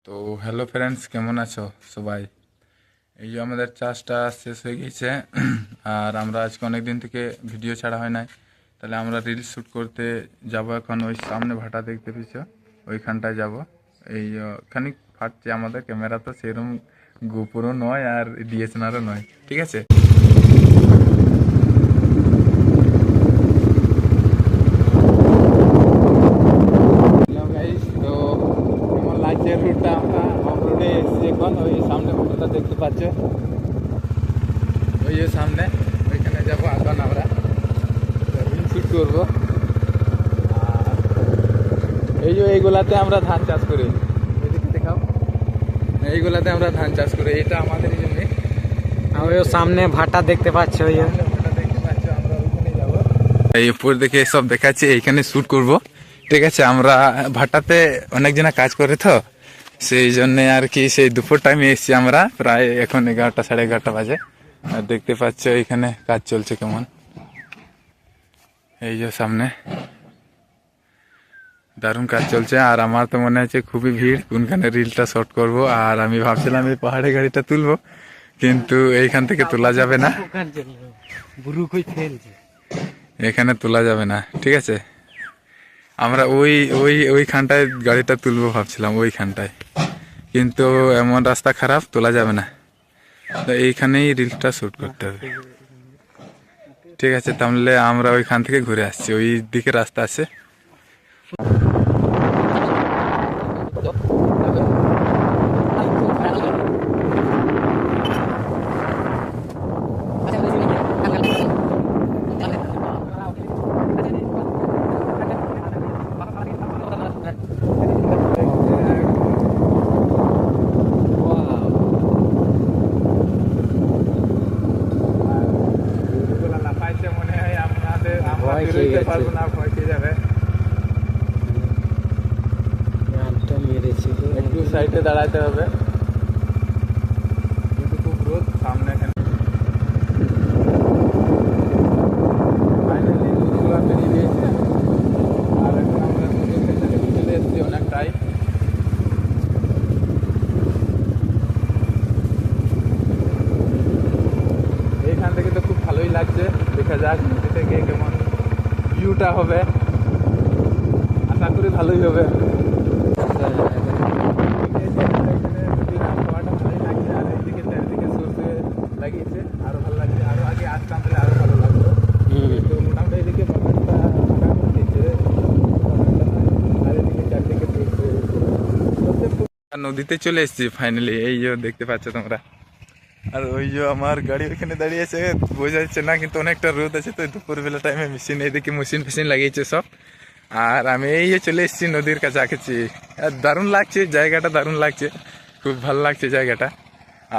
তো hello friends, কেমন আছো সবাই? এই যে আমাদের চাষটা শেষ হয়ে গেছে আর আমরা আজকে অনেক দিন থেকে ভিডিও ছাড়া হয় নাই। তাহলে আমরা রিল শ্যুট করতে যাব এখন। ওই সামনে ভাটা দেখতে পেয়েছো, ওইখানটায় যাব। এই খানিক ফাটছে আমাদের ক্যামেরা, তো সেরকম গোপুরও নয় আর ডিএসএলআরও নয়, ঠিক আছে। হ্যালো গাইস, তো কেমন লাগছে রুটটা? আমরা অফ রোডে এসেছি এখন। ওই সামনে ফটোটা দেখতে পাচ্ছ, ওই যে সামনে, ওইখানে যাবো এখন আমরা রিল শ্যুট করবো। আর এই যে এইগুলাতে আমরা ধান চাষ করি, এদিকে দেখাও। এইগুলাতে আমরা ধান চাষ করি, এটা আমাদের জমি। ওই সামনে ভাটা দেখতে পাচ্ছ, ভাটা দেখতে পাচ্ছ, আমরা ওইখানে যাবো। এই উপর দেখে সব দেখাচ্ছি, এইখানে শ্যুট করব, ঠিক আছে। আমরা ভাটাতে অনেক জনা কাজ করে, তো সেই জন্যে আর কি সেই দুপুর টাইমে এসেছি আমরা। প্রায় এখন 11টা, 11:30 বাজে। আর দেখতে পাচ্ছ এখানে কাজ চলছে কেমন। এই যে সামনে দারুণ কাজ চলছে। আর আমার তো মনে হচ্ছে খুবই ভিড়, কোনখানে রিলটা শর্ট করব। আর আমি ভাবছিলাম এই পাহাড়ে গাড়িটা তুলবো, কিন্তু এইখান থেকে তোলা যাবে না, এখানে তোলা যাবে না, ঠিক আছে। আমরা ওই ওই ওইখানটায় গাড়িটা তুলবো ভাবছিলাম, ওইখানটায়, কিন্তু এমন রাস্তা খারাপ, তোলা যাবে না। তো এইখানেই রিলটা শ্যুট করতে হবে, ঠিক আছে। তাহলে আমরা ওইখান থেকে ঘুরে আসছি, ওই দিকে রাস্তা আছে। মনে হয় আমরা বেরোতে পারবো না, ভয় পেয়ে যাবে। একটু সাইডে দাঁড়াতে হবে, কিন্তু খুব রোদ সামনে। এখানে ফাইনালি দুধগুলা বেরিয়ে দিয়েছে। আর এখন আমরা নদীর কাছে চলে এসেছি অনেকটাই। এইখান থেকে তো খুব ভালোই লাগছে, দেখা যাক নদী থেকে কেমন ভিউটা হবে। আশা করি ভালোই হবে। লাগিয়েছে, আরো ভালো লাগছে। আরো আগে আসতাম তাহলে আরো ভালো লাগতো। তো মোটামুটি এদিকে বাগানটা ফাঁকা করে দিয়েছে, আর এদিকে চারদিকে নদীতে চলে এসেছি ফাইনালি। এই যে দেখতে পাচ্ছ তোমরা। আর ওই যে আমার গাড়ি ওইখানে দাঁড়িয়ে আছে, বোঝা যাচ্ছে না, কিন্তু অনেকটা রোদ আছে। তো দুপুরবেলা টাইমে মেশিন, এইদিকে মেশিন ফেশিন লাগিয়েছে সব। আর আমি এই যে চলে এসেছি নদীর কাছাকাছি। আর দারুণ লাগছে জায়গাটা, দারুণ লাগছে, খুব ভালো লাগছে জায়গাটা।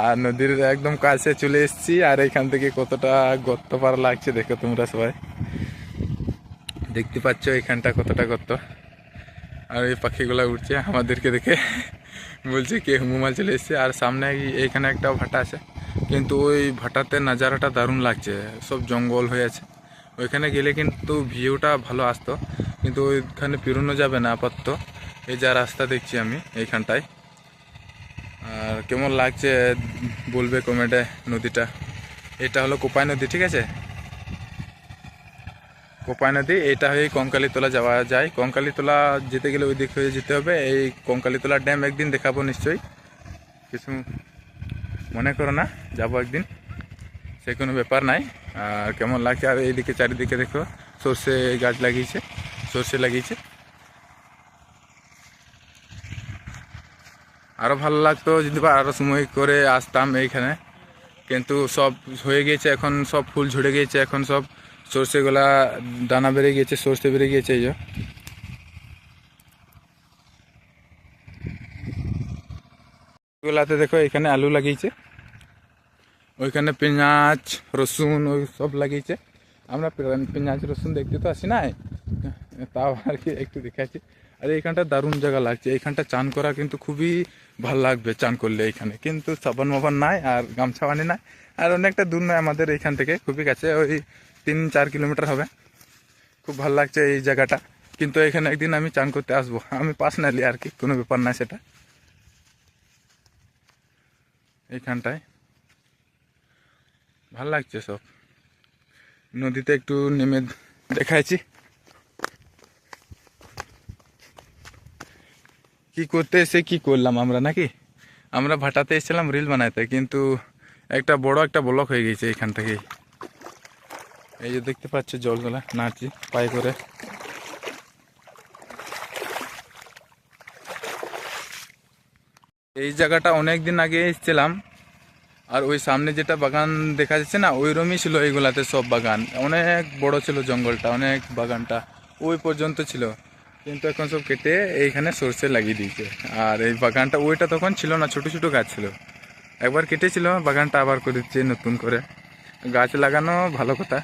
আর নদীর একদম কাছে চলে এসেছি। আর এইখান থেকে কতটা গর্ত পার লাগছে দেখো তোমরা সবাই, দেখতে পাচ্ছ এখানটা কতটা গর্ত। আর এই পাখিগুলো উঠছে আমাদেরকে দেখে, বলছে কে হুমুমাল চলে এসছে। আর সামনে এইখানে একটা ভাটা আছে, কিন্তু ওই ভাটাতে নাজারাটা দারুণ লাগছে, সব জঙ্গল হয়ে আছে। ওইখানে গেলে কিন্তু ভিউটা ভালো আসতো, কিন্তু ওইখানে পেরোনো যাবে না আপাতত। এই যা রাস্তা দেখছি আমি এইখানটায়। আর কেমন লাগছে বলবে কমেন্টে নদীটা। এটা হলো কোপাই নদী, ঠিক আছে, কোপাই নদী। এটা হয়ে কঙ্কালীতলা যাওয়া যায়। কঙ্কালীতলা যেতে গেলে ওই দিক হয়ে যেতে হবে। এই কঙ্কালীতলা ড্যাম একদিন দেখাবো নিশ্চয়ই, কিছু মনে করো না, যাবো একদিন, সে কোনো ব্যাপার নাই। আর কেমন লাগছে, আর এইদিকে চারিদিকে দেখো সর্ষে গাছ লাগিয়েছে, সর্ষে লাগিয়েছে। আরও ভালো লাগতো যদি বা আরও সময় করে আসতাম এইখানে, কিন্তু সব হয়ে গিয়েছে এখন, সব ফুল ঝরে গিয়েছে এখন, সব সর্ষেগুলা দানা বেড়ে গিয়েছে, সর্ষে বেড়ে গিয়েছে। এই যে গুলাতে দেখো এখানে আলু লাগিয়েছে, ওইখানে পেঁয়াজ রসুন ওই সব লাগিয়েছে। আমরা পেঁয়াজ রসুন দেখতে তো আসি নাই, তাও আর কি একটু দেখাচ্ছি। আর এইখানটা দারুণ জায়গা লাগছে, এইখানটা চান করা কিন্তু খুবই ভালো লাগবে চান করলে এইখানে। কিন্তু সাবান মাবান নাই, আর গামছা বানি নাই। আর অনেকটা দূর নয় আমাদের এইখান থেকে, খুবই কাছে, ওই 3-4 কিলোমিটার হবে। খুব ভালো লাগছে এই জায়গাটা, কিন্তু এখানে একদিন আমি চান করতে আসবো, আমি পার্সোনালি আর কি, কোনো ব্যাপার না সেটা। এইখানটায় ভাল লাগছে সব। নদীতে একটু নেমে দেখাইছি কি করতে এসে কি করলাম আমরা, নাকি আমরা ভাটাতে এসেছিলাম রিল বানাইতে, কিন্তু একটা বড় একটা ব্লক হয়ে গেছে এখান থেকে। এই যে দেখতে পাচ্ছ জলগুলা নাচি পায়ে করে। এই জায়গাটা অনেক দিন আগে এসেছিলাম, আর ওই সামনে যেটা বাগান দেখা যাচ্ছে না, ওই রকমই ছিল এইগুলাতে সব বাগান। অনেক বড় ছিল জঙ্গলটা, অনেক বাগানটা ওই পর্যন্ত ছিল, কিন্তু এখন সব কেটে এইখানে সরষে লাগিয়ে দিয়েছে। আর এই বাগানটা ওইটা তখন ছিল না, ছোট ছোট গাছ ছিল, একবার কেটেছিল বাগানটা আবার করে দিচ্ছে নতুন করে। গাছ লাগানো ভালো কথা।